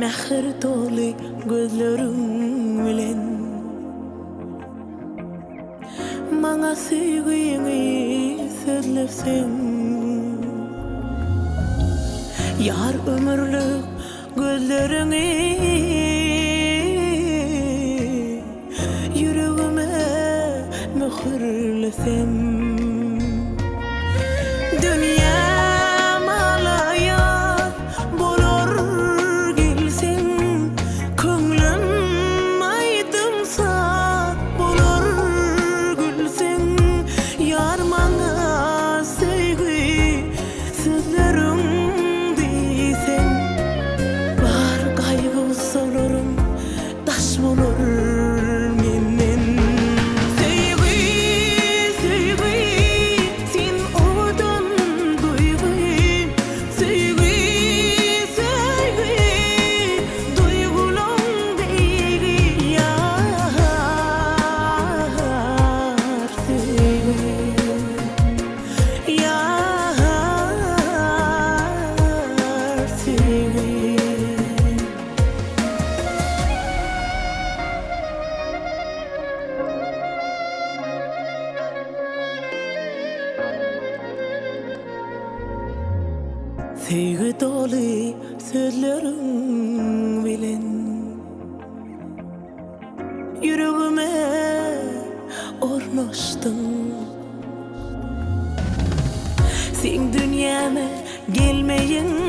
Mehir dolu gözlerin bilen Bana sevgini sözlesin Yar ömürlük gözlerini Yüreğime mühürlesem Dünya malayat bolor gilsin Könglim aydımsa bolor gülsin Yar bana sevgi sözlerim diysen Var kaygı solurum taş bolor Sevgi dolu sözlerin bilen Yüreğime ornaştın Sen dünyama gelmeyin